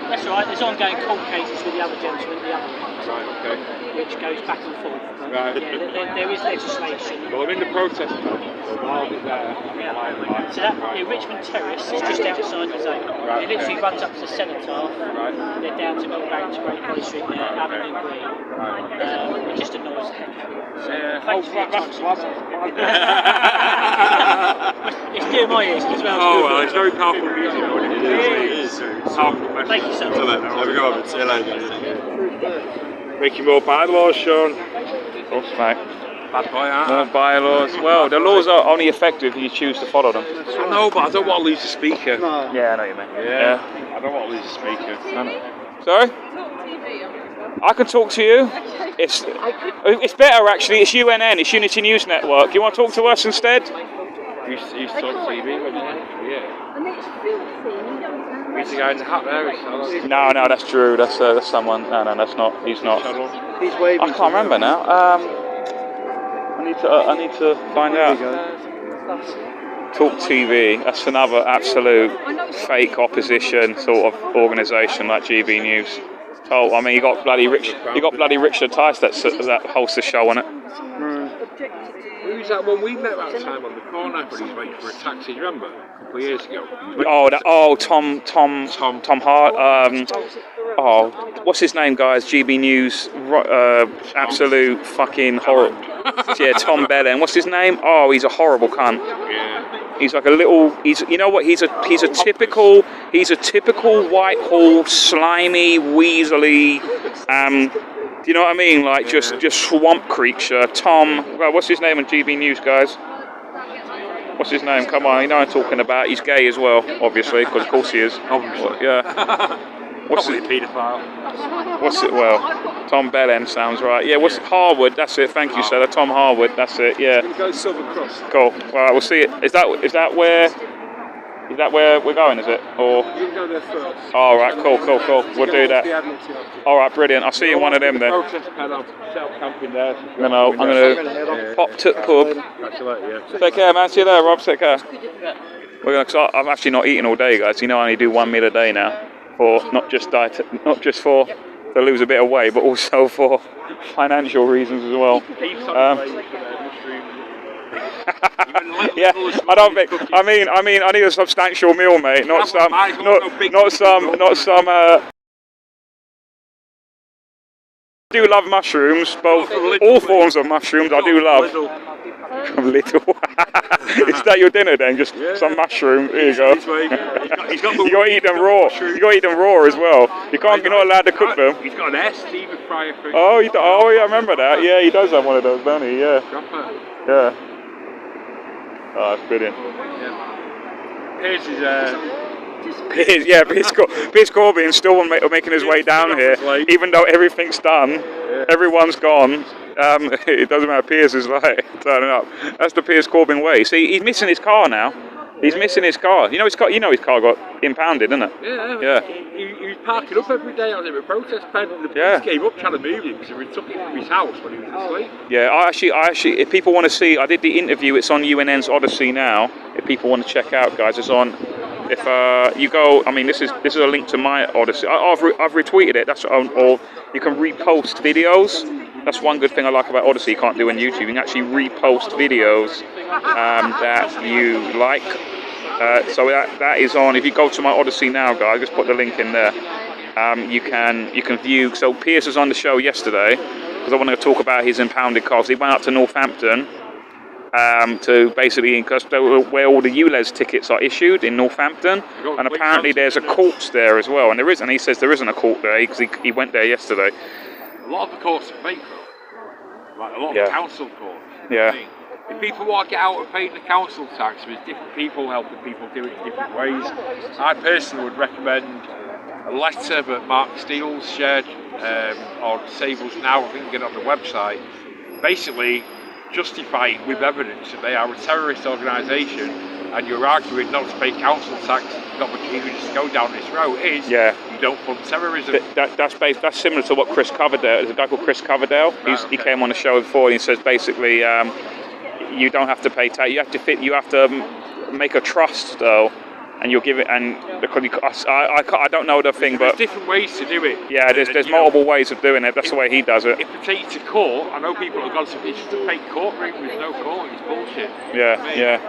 That's all right, there's ongoing court cases with the other gentleman, Right, okay. which goes back and forth. Right. Yeah, there is legislation. Well, I'm in the protest now, so while we're there, So that, Richmond Terrace is just outside the zone. Right, It literally runs up to the Cenotaph. Right. They're down to Brigade to Great College Street there, Avenue Green. It just annoys the heck out of me. Thanks for your time. It's doing my ears as well. Oh, well, it's very powerful music. It is. Powerful message. Thank you so much. There we go. See you later. Making more bylaws, Sean. Of course, mate. Bad boy, aren't More bylaws. Well, the laws are only effective if you choose to follow them. I know, but I don't want to lose the speaker. No. Yeah, I know you mean. Yeah. I don't want to lose the speaker. Sorry? I can talk to you. It's better actually. It's UNN. It's Unity News Network. You want to talk to us instead? You used to talk TV, wouldn't you? Yeah. We used to go in the hat there. No, that's Drew. That's someone. No, that's not. He's not. He's waving. I can't remember now. I need to find out. Talk TV. That's another absolute fake opposition sort of organisation like GB News. Oh, I mean, you got bloody Richard Tice that hosts the show on it. Who's that one we met that time on the corner when he was waiting for a taxi? Do you remember? A couple of years ago. Tom Hart. What's his name, guys? GB News. Absolute fucking horrible. Yeah, Tom Bellend. What's his name? Oh, he's a horrible cunt. Yeah. He's like a little. You know what? He's a typical Whitehall slimy, weaselly. Do you know what I mean? Like just swamp creature. Tom. Well, what's his name on GB News, guys? What's his name? Come on, you know what I'm talking about. He's gay as well, obviously, because of course he is. Obviously. Yeah. Probably a paedophile. What's it? Well, Tom Bellend sounds right. Yeah. What's Harwood? That's it. Thank you, sir. Tom Harwood. That's it. Yeah. Go Silver Cross. Cool. Well, we'll see it. Is that where we're going? Is it or? You can go there first. All right. Cool. We'll do that. All right. Brilliant. I'll see you in one of them then. Protest pedal, camping there. No, I'm gonna pop to the pub. Take care, man. See you there, Rob. Take care. I'm actually not eating all day, guys. You know, I only do one meal a day now. For not just for to lose a bit of weight, but also for financial reasons as well. Yeah, I don't think. I mean, I need a substantial meal, mate. Not some. Not some. I do love mushrooms, both all forms of mushrooms. I do love. From Little. Is that your dinner then? Just some mushroom. Here you go. You got to eat them raw. You got to eat them raw as well. You're not allowed to cook them. He's got an air steamer fryer for. Oh, yeah, I remember that. Yeah, he does have one of those, don't he? Yeah. Yeah. Oh, that's brilliant. Piers is Piers Corbyn's still making his way down here, even though everything's done, everyone's gone. It doesn't matter. Piers is like turning up. That's the Piers Corbyn way. See, he's missing his car now. He's missing his car. You know his car got impounded, isn't it? Yeah. He was parking up every day on a protest pen. The police came up trying to move him because we took him from his house when he was asleep. Yeah, I actually, if people want to see, I did the interview. It's on UNN's Odyssey now. If people want to check out, guys, it's on. If you go, I mean, this is a link to my Odyssey. I've retweeted it. That's or you can repost videos. That's one good thing I like about Odyssey. You can't do on YouTube. You can actually repost videos that you like. So that is on. If you go to my Odyssey now, guys, just put the link in there. You can view. So Piers was on the show yesterday because I wanted to talk about his impounded cars. He went up to Northampton to basically, because where all the ULEZ tickets are issued in Northampton, and apparently there's a court there as well. And there isn't. He says there isn't a court there because he went there yesterday. A lot of the courts are fake, though. Like a lot of the council courts. Yeah. If people want to get out of paying the council tax, there's different people helping people do it in different ways. I personally would recommend a letter that Mark Steele's shared on Save Us Now. I think you can get it on the website. Basically, justifying with evidence that they are a terrorist organisation, and you're arguing not to pay council tax, not much easier to go down this road. You don't fund terrorism. That's similar to what Chris Coverdale. There's a guy called Chris Coverdale. He came on the show before, and he says basically you don't have to pay tax. You have to make a trust though, and you'll give it. And because I don't know the thing, but there's different ways to do it. Yeah, there's multiple ways of doing it. That's the way he does it. If they take you to court, I know people have gone to it's just a fake courtroom. There's no court. It's bullshit. Yeah.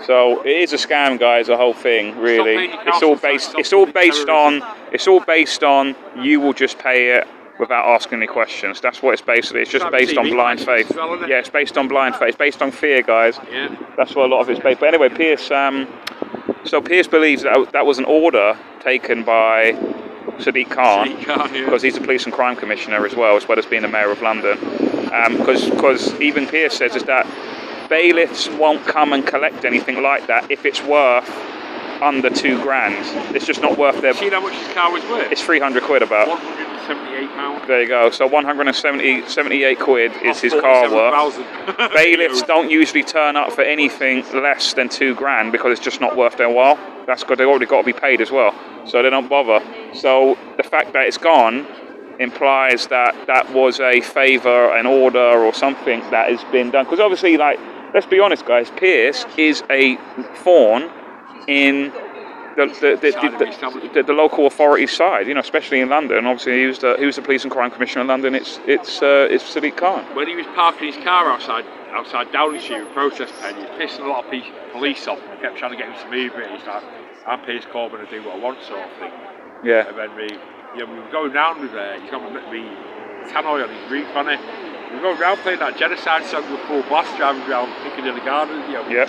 So it is a scam, guys. The whole thing, really. It's all based on you will just pay it without asking any questions. That's what it's basically. It's just based on blind faith. Yeah, it's based on blind faith. It's based on fear, guys. Yeah. That's what a lot of it's based. But anyway, Piers. So Piers believes that was an order taken by Sadiq Khan, because he's the police and crime commissioner as well as being the mayor of London. Because even Piers says is that bailiffs won't come and collect anything like that if it's worth under £2,000. It's just not worth their. See how much his car was worth? It's 300 quid about. £178. There you go. So 178 quid is his car worth. Bailiffs don't usually turn up for anything less than £2,000 because it's just not worth their while. That's because they've already got to be paid as well, so they don't bother. So the fact that it's gone implies that was a favour, an order, or something that has been done. Because obviously, like, let's be honest, guys, Piers is a thorn in the local authorities' side, especially in London. Obviously, he was the police and crime commissioner in London. It's Sadiq Khan. When he was parking his car outside Downing Street, protest pen, he was pissing a lot of police off, and he kept trying to get him to move it. He's like, I'm Piers Corbyn to do what I want, sort of thing. Yeah. And then we were going round with he's got me tannoy on his roof, on it. We go around playing that genocide song with full blast, driving around Piccadilly Gardens. Yeah,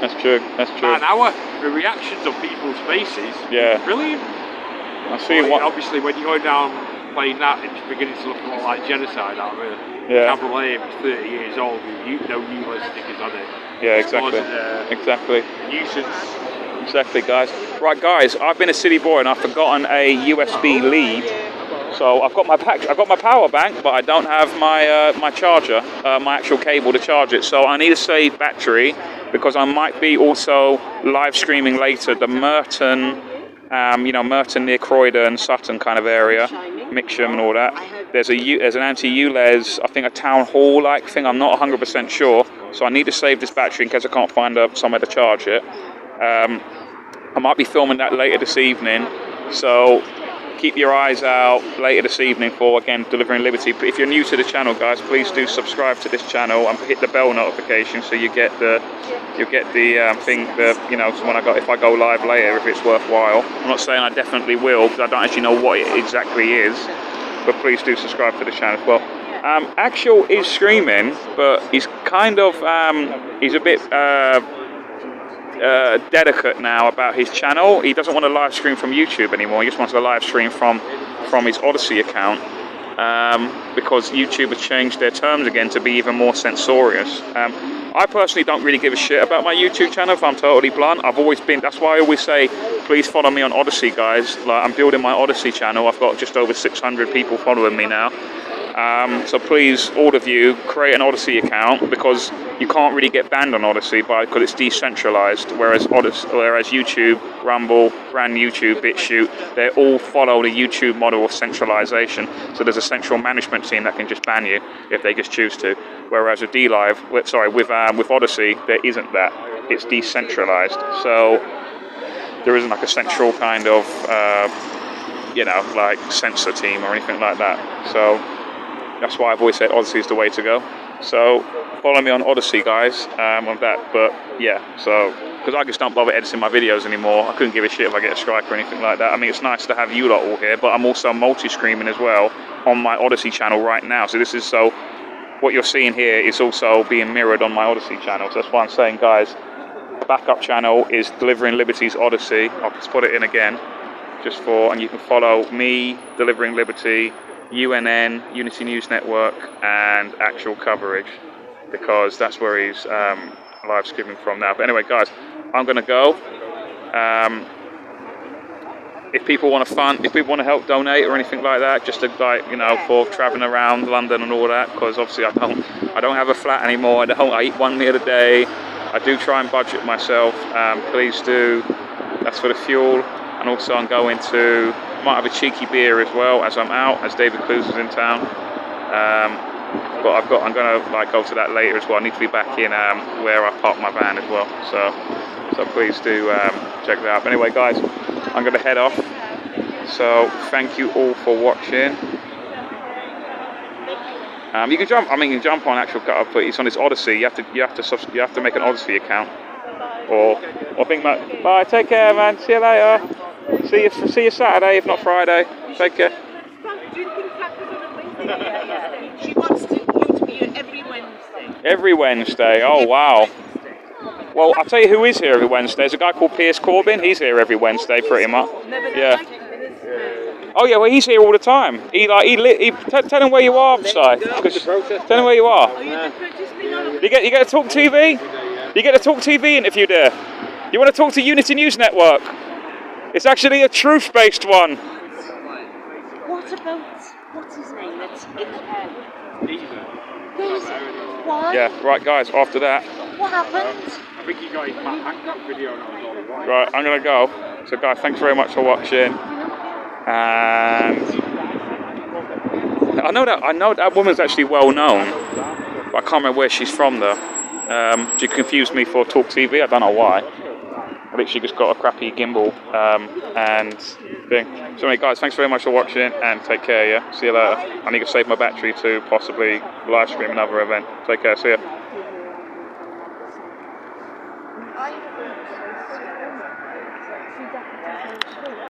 that's true. An hour, the reactions on people's faces, brilliant. I see what. Obviously, when you're going down playing that, it's beginning to look a lot like genocide out of a cabaret. It's 30 years old with no ULEZ stickers on it. Yeah, exactly. Exactly. Nuisance. Exactly, guys. Right, guys, I've been a city boy and I've forgotten a USB lead. So I've got my power bank, but I don't have my charger, my actual cable to charge it. So I need a saved battery because I might be also live streaming later the Merton, Merton near Croydon, Sutton kind of area, Mixham and all that. There's an anti-ULEZ, I think a town hall like thing. I'm not 100% sure. So I need to save this battery in case I can't find somewhere to charge it. I might be filming that later this evening. So keep your eyes out later this evening for, again, Delivering Liberty. But if you're new to the channel, guys, please do subscribe to this channel and hit the bell notification so you get the thing that, you know, if I go live later, if it's worthwhile. I'm not saying I definitely will, because I don't actually know what it exactly is, but please do subscribe to the channel as well. Actual is streaming, but he's kind of he's a bit delicate now about his channel. He doesn't want to live stream from YouTube anymore. He just wants to live stream from his Odyssey account, because YouTube has changed their terms again to be even more censorious. I personally don't really give a shit about my YouTube channel, if I'm totally blunt. I've always been, that's why I always say, please follow me on Odyssey, guys. Like, I'm building my Odyssey channel. I've got just over 600 people following me now. So please, all of you, create an Odyssey account, because you can't really get banned on Odyssey because it's decentralized, whereas YouTube, Rumble, Brand YouTube, BitChute, they all follow the YouTube model of centralization. So there's a central management team that can just ban you if they just choose to. Whereas with with Odyssey, there isn't that. It's decentralized. So there isn't like a central kind of, like censor team or anything like that. So that's why I've always said Odyssey is the way to go. So follow me on Odyssey, guys, on that. But yeah, so because I just don't bother editing my videos anymore. I couldn't give a shit if I get a strike or anything like that. I mean, it's nice to have you lot all here, but I'm also multi-streaming as well on my Odyssey channel right now. So what you're seeing here is also being mirrored on my Odyssey channel. So that's why I'm saying, guys, backup channel is Delivering Liberty's Odyssey. I'll just put it in again, and you can follow me, Delivering Liberty, UNN, Unity News Network, and Actual Coverage, because that's where he's live streaming from now. But anyway, guys, I'm going to go. If people want to help donate or anything like that, just to, for traveling around London and all that, because obviously I don't have a flat anymore. I eat one meal a day. I do try and budget myself. Please do. That's for the fuel, and also I'm going to. Might have a cheeky beer as well as I'm out, as David Clues is in town. But I'm going to go to that later as well. I need to be back in where I parked my van as well. So please do check that out. But anyway, guys, I'm going to head off. So thank you all for watching. You can jump. You can jump on Actual Cut, but it's on his Odyssey. You have to make an Odyssey account, or think about. Bye. Take care, man. See you later. See you Saturday, if not Friday. Take care. She wants you to be here every Wednesday. Every Wednesday. Oh wow. Well, I'll tell you who is here every Wednesday. There's a guy called Piers Corbin. He's here every Wednesday, pretty much. Yeah. Oh yeah, well he's here all the time. Tell him where you are, Si. Tell him where you are. You get to talk TV. You get to talk TV interview there. You want to talk to Unity News Network? It's actually a truth-based one. What about what's his name? That's Why? Yeah, right, guys. After that. What happened? I think you got his Matt video and that was all. Right, I'm gonna go. So, guys, thanks very much for watching. And I know that woman's actually well known, but I can't remember where she's from though. She confused me for Talk TV. I don't know why. I think she just got a crappy gimbal and thing. So anyway, guys, thanks very much for watching and take care, yeah? See you later. I need to save my battery to possibly live stream another event. Take care, see ya.